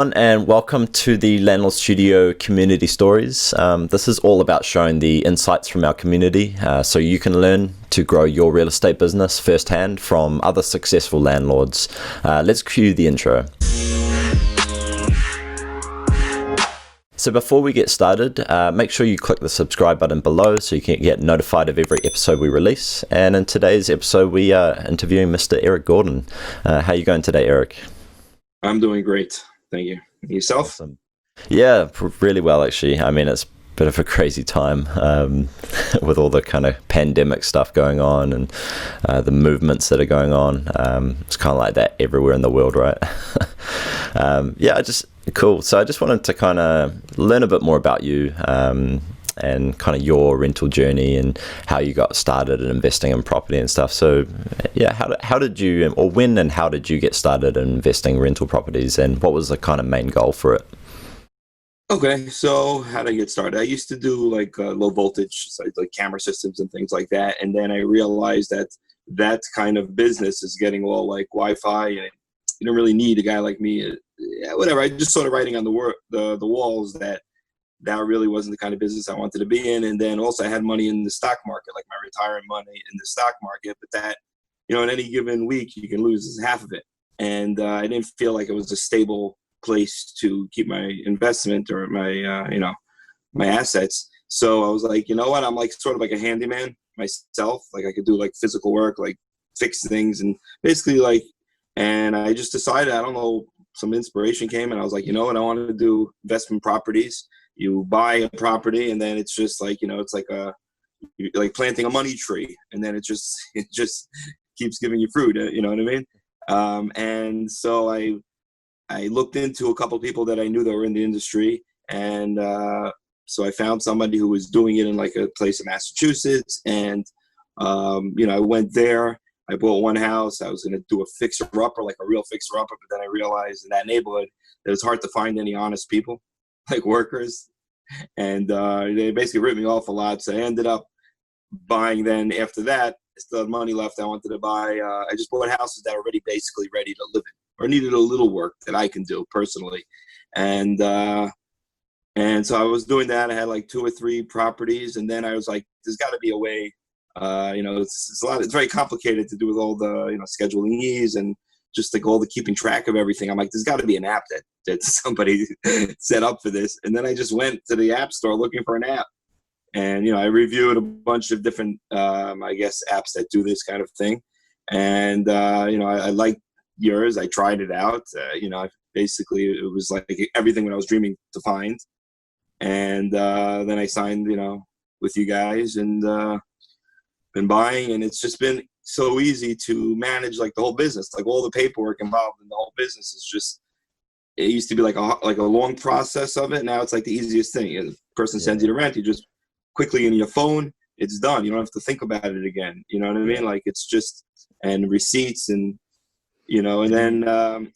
And welcome to the Landlord Studio community stories. This is all about showing the insights from our community so you can learn to grow your real estate business firsthand from other successful landlords. Let's cue the intro. So before we get started, make sure you click the subscribe button below so you can get notified of every episode we release. And in today's episode, we are interviewing Mr. Eric Gordon. How are you going today, Eric? I'm doing great. Thank you. Yourself? Awesome. Yeah, really well, actually. I mean, it's a bit of a crazy time with all the kind of pandemic stuff going on and the movements that are going on. It's kind of like that everywhere in the world, right? Cool. So I just wanted to kind of learn a bit more about you and kind of your rental journey and how you got started in investing in property and stuff. So yeah, how did you, or when and how did you get started in investing in rental properties, and what was the kind of main goal for it? Okay, so how did I get started? I used to do like low voltage, so like camera systems and things like that. And then I realized that that kind of business is getting all like Wi-Fi, and you don't really need a guy like me. Yeah, whatever. I just started writing on the walls that really wasn't the kind of business I wanted to be in. And then also I had money in the stock market, like my retirement money in the stock market, but that, in any given week you can lose half of it. And I didn't feel like it was a stable place to keep my investment or my, my assets. So I was like, you know what? I'm like sort of like a handyman myself. Like I could do like physical work, like fix things and basically like, and I just decided, I don't know, some inspiration came and I was like, you know what? I wanted to do investment properties. You buy a property and then it's just like, it's like planting a money tree, and then it just keeps giving you fruit. You know what I mean? And so I looked into a couple of people that I knew that were in the industry, and so I found somebody who was doing it in like a place in Massachusetts, and I went there. I bought one house. I was going to do a fixer-upper, like a real fixer-upper, but then I realized in that neighborhood that it was hard to find any honest people, like workers, and they basically ripped me off a lot. So I ended up buying. Then after that, I still had money left. I wanted to buy. I just bought houses that were already basically ready to live in, or needed a little work that I can do personally, and so I was doing that. I had like 2 or 3 properties, and then I was like, "There's got to be a way." It's a lot. It's very complicated to do with all the scheduling ease and just like all the keeping track of everything. I'm like, there's got to be an app that somebody set up for this. And then I just went to the app store looking for an app, and I reviewed a bunch of different apps that do this kind of thing. And I liked yours. I tried it out. Basically it was like everything that I was dreaming to find. And then I signed with you guys, and been buying, and it's just been so easy to manage like the whole business. Like all the paperwork involved in the whole business is just, it used to be like a long process of it. Now it's like the easiest thing. The person sends you the rent, you just quickly in your phone, it's done. You don't have to think about it again. You know what I mean? Like it's just, and receipts and and then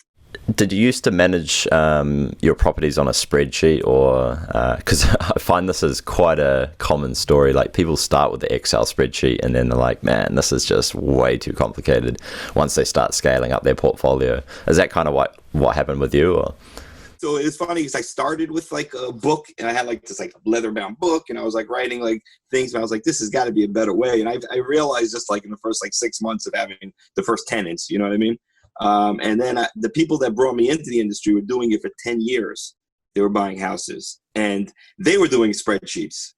Did you used to manage your properties on a spreadsheet, or because I find this is quite a common story. Like people start with the Excel spreadsheet and then they're like, man, this is just way too complicated once they start scaling up their portfolio. Is that kind of what happened with you? Or? So it's funny because I started with like a book, and I had like this like leatherbound book, and I was like writing like things, and I was like, this has got to be a better way. And I realized just like in the first like 6 months of having the first tenants, you know what I mean? And then the people that brought me into the industry were doing it for 10 years. They were buying houses, and they were doing spreadsheets.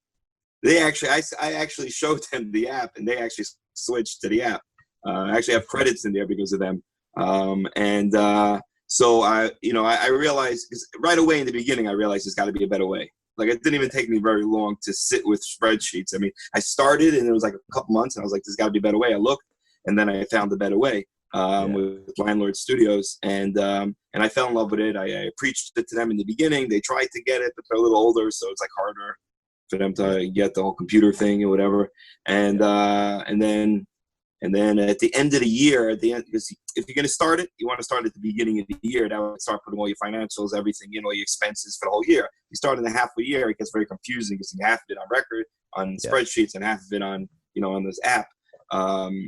I actually showed them the app, and they actually switched to the app. I actually have credits in there because of them. So I realized, 'cause right away in the beginning, I realized there's got to be a better way. Like it didn't even take me very long to sit with spreadsheets. I mean, I started, and it was like a couple months, and I was like, there's got to be a better way. I looked, and then I found a better way. With Landlord Studios, and I fell in love with it. I preached it to them in the beginning. They tried to get it, but they're a little older, so it's like harder for them to get the whole computer thing or whatever. And then at the end of the year, because if you're going to start it, you want to start at the beginning of the year. That would start putting all your financials, everything, all your expenses for the whole year. You start in the half a year, it gets very confusing because you have half of it on record on spreadsheets and half of it on on this app.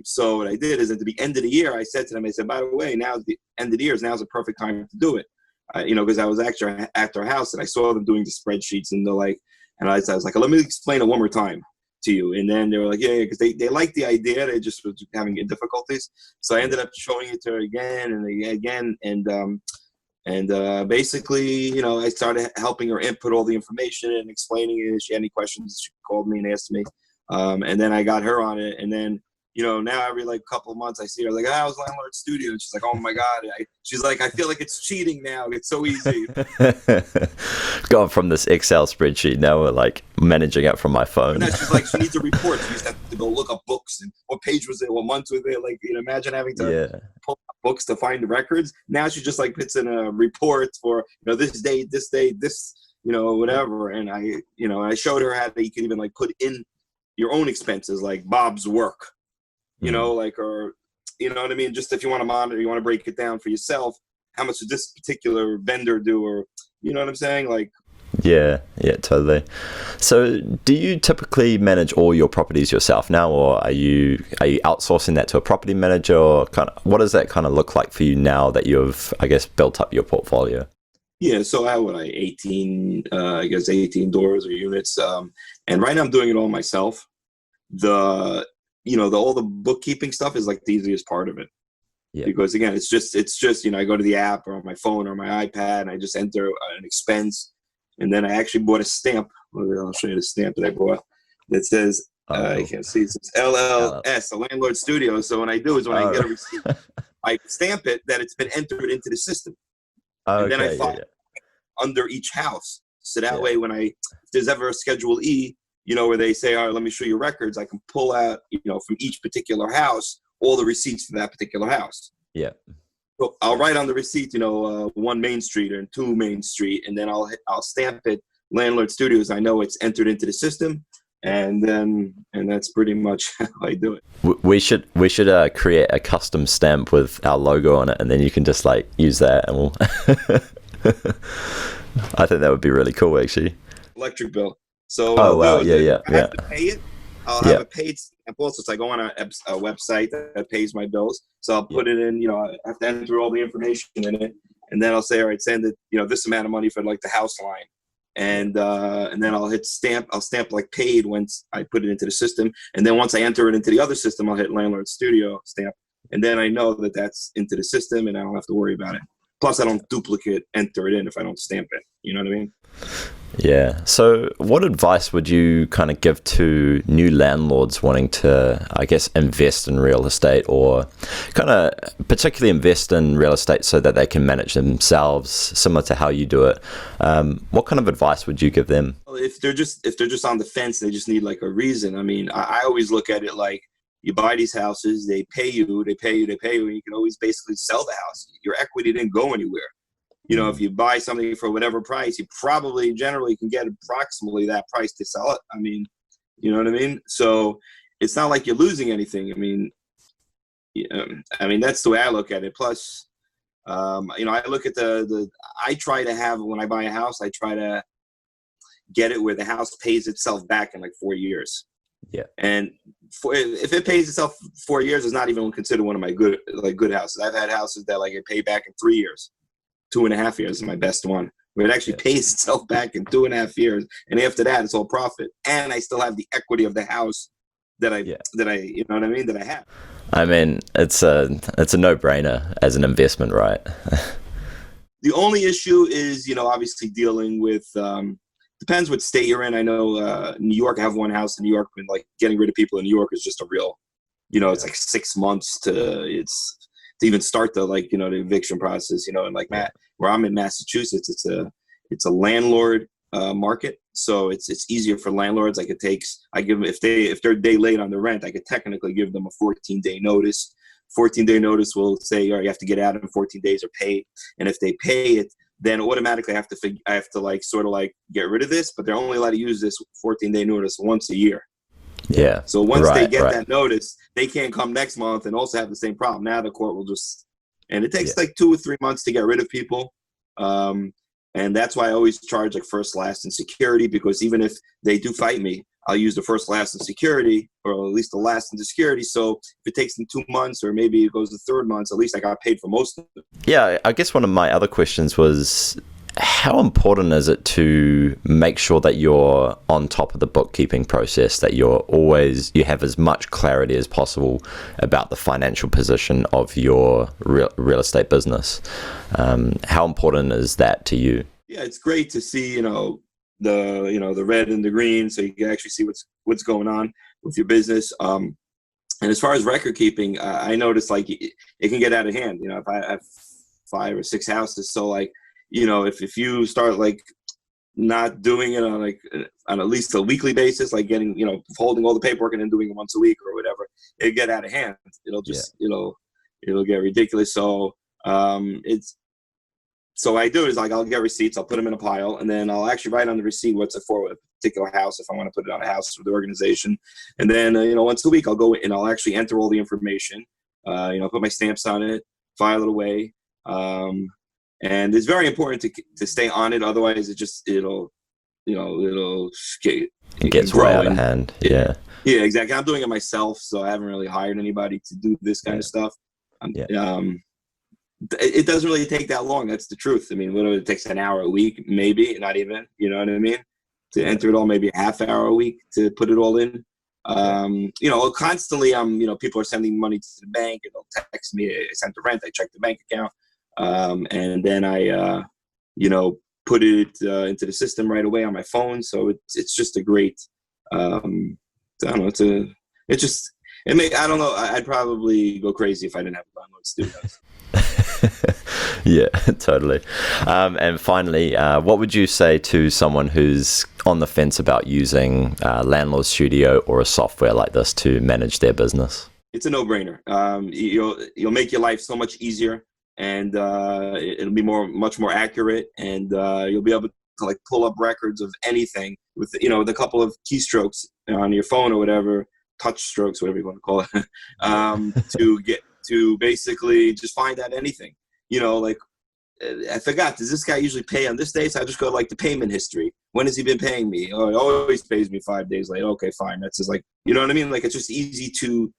So what I did is at the end of the year, I said to them, I said, by the way, now the end of the year is a perfect time to do it. because I was actually at their house and I saw them doing the spreadsheets, and they're like, and I was like, let me explain it one more time to you. And then they were like, yeah, because they liked the idea. They just were having difficulties. So I ended up showing it to her again and again. And basically, I started helping her input all the information and explaining it. If she had any questions, she called me and asked me. And then I got her on it. And then, now every like couple of months I see her like, I was Landlord Studio. And she's like, oh my God. She's like, I feel like it's cheating now. It's so easy. Gone from this Excel spreadsheet, now we're like managing it from my phone. And she's like, she needs a report. She used to have to go look up books and what page was it, what month was it. Like, imagine having to pull up books to find the records. Now she just like puts in a report for, this date, this, whatever. And I showed her how you can even like put in your own expenses, like Bob's work, or, what I mean? Just if you want to monitor, you want to break it down for yourself. How much does this particular vendor do? Or, you know what I'm saying? Like, yeah, totally. So do you typically manage all your properties yourself now, or are you outsourcing that to a property manager, or what does that kind of look like for you now that you've, I guess, built up your portfolio? Yeah, so I have 18 doors or units. And right now I'm doing it all myself. All the bookkeeping stuff is like the easiest part of it. Yeah. Because again, it's just, I go to the app or on my phone or my iPad and I just enter an expense. And then I actually bought a stamp. I'll show you the stamp that I bought that says, I can't see, it says LLS, a Landlord Studio. So what I do is when I get a receipt, I stamp it that it's been entered into the system. And then I file under each house. So that way if there's ever a Schedule E, where they say, all right, let me show you records, I can pull out, from each particular house, all the receipts for that particular house. Yeah. So I'll write on the receipt, 1 Main Street or 2 Main Street, and then I'll stamp it Landlord Studios. I know it's entered into the system, and that's pretty much how I do it. We should create a custom stamp with our logo on it, and then you can just like use that, and we'll. I think that would be really cool, actually. Electric bill. So I have to pay it. I'll have a paid stamp also. So I go on a website that pays my bills. So I'll put it in, I have to enter all the information in it. And then I'll say, all right, send it, this amount of money for like the house line. And then I'll hit stamp. I'll stamp like paid once I put it into the system. And then once I enter it into the other system, I'll hit Landlord Studio stamp. And then I know that that's into the system and I don't have to worry about it. Plus, I don't enter it in if I don't stamp it. You know what I mean? Yeah. So what advice would you kind of give to new landlords wanting to, I guess, invest in real estate, or kind of particularly invest in real estate so that they can manage themselves, similar to how you do it? What kind of advice would you give them? If they're just on the fence, they just need like a reason. I mean, I always look at it like, you buy these houses, they pay you, and you can always basically sell the house. Your equity didn't go anywhere. If you buy something for whatever price, you probably generally can get approximately that price to sell it. I mean, you know what I mean? So it's not like you're losing anything. I mean, that's the way I look at it. Plus, I look at I try to have, when I buy a house, I try to get it where the house pays itself back in like 4 years. Yeah. And if it pays itself 4 years, it's not even considered one of my good houses. I've had houses that like it pay back in 3 years. 2.5 years is my best one, where it actually pays itself back in 2.5 years. And after that, it's all profit. And I still have the equity of the house that I have. I mean, it's a no-brainer as an investment, right? The only issue is, obviously dealing with, depends what state you're in. I know New York, I have one house in New York, and like getting rid of people in New York is just a real, it's like 6 months to even start the the eviction process, and like where I'm in Massachusetts, it's a landlord market, so it's easier for landlords. Like I give them, if they're a day late on the rent, I could technically give them a 14-day notice. 14-day notice will say, all right, you have to get out in 14 days or pay. And if they pay it, then automatically I have to like sort of like get rid of this, but they're only allowed to use this 14-day notice once a year. Yeah. So once they get that notice, they can't come next month and also have the same problem. Now the court will just, and it takes like 2 or 3 months to get rid of people. And that's why I always charge like first, last, and security, because even if they do fight me, I'll use the first, last, and security, or at least the last and the security. So if it takes them 2 months, or maybe it goes to 3rd month, at least I got paid for most of it. Yeah, I guess one of my other questions was, how important is it to make sure that you're on top of the bookkeeping process, that you have as much clarity as possible about the financial position of your real estate business? How important is that to you? Yeah, it's great to see, the red and the green, so you can actually see what's going on with your business. And as far as record keeping, I noticed like it can get out of hand. If I have 5 or 6 houses, so like, if you start like not doing it on at least a weekly basis, like getting, holding all the paperwork and then doing it once a week or whatever, it get out of hand. It'll just, it'll get ridiculous. So so what I do is like, I'll get receipts, I'll put them in a pile, and then I'll actually write on the receipt what's it for a particular house, if I want to put it on a house for the organization. And then, once a week I'll go and I'll actually enter all the information, put my stamps on it, file it away. And it's very important to stay on it. Otherwise it gets way out of hand. Yeah. Yeah, exactly. I'm doing it myself, so I haven't really hired anybody to do this kind of stuff. It doesn't really take that long. That's the truth. I mean, literally it takes an hour a week, maybe, not even, you know what I mean? To enter it all, maybe a half hour a week to put it all in. Constantly people are sending money to the bank, and they'll text me, I sent the rent, I check the bank account. And then I, put it into the system right away on my phone. So it's just a great, I don't know, I don't know, I'd probably go crazy if I didn't have a Landlord Studio. Yeah, totally. And finally, what would you say to someone who's on the fence about using Landlord Studio or a software like this to manage their business? It's a no-brainer. You'll make your life so much easier, and it'll be much more accurate, and you'll be able to like pull up records of anything with with a couple of keystrokes on your phone or whatever, touch strokes, whatever you want to call it, to basically just find out anything. Like I forgot, does this guy usually pay on this day? So I just go like the payment history. When has he been paying me? Oh, he always pays me 5 days late. Okay, fine. That's just like, you know what I mean? Like it's just easy to,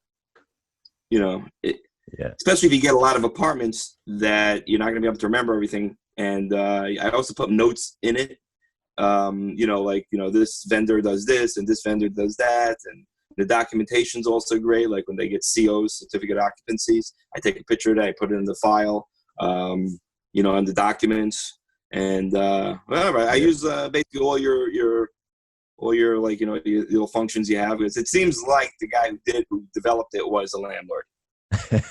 especially if you get a lot of apartments that you're not going to be able to remember everything. And I also put notes in it. This vendor does this and this vendor does that. And the documentation's also great. Like when they get COs, certificate of occupancies, I take a picture of that, I put it in the file, and the documents. And whatever. I use basically all your like, your little functions you have. Because it seems like the guy who developed it was a landlord.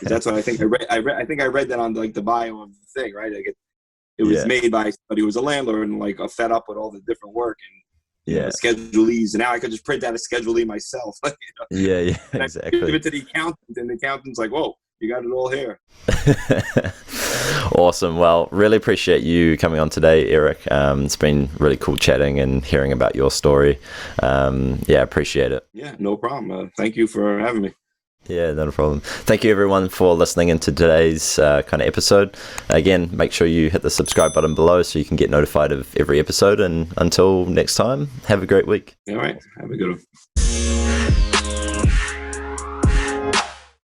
That's what I think I read. I think I read that on like the bio of the thing, right? Like it was made by somebody who was a landlord and like fed up with all the different work and Schedule E's. And now I could just print out a Schedule E myself. Exactly. Give it to the accountant, and the accountant's like, "Whoa, you got it all here." Awesome. Well, really appreciate you coming on today, Eric. It's been really cool chatting and hearing about your story. Appreciate it. Yeah, no problem. Thank you for having me. Yeah, not a problem. Thank you everyone for listening into today's kind of episode. Again, make sure you hit the subscribe button below so you can get notified of every episode. And until next time, have a great week. All right. Have a good one.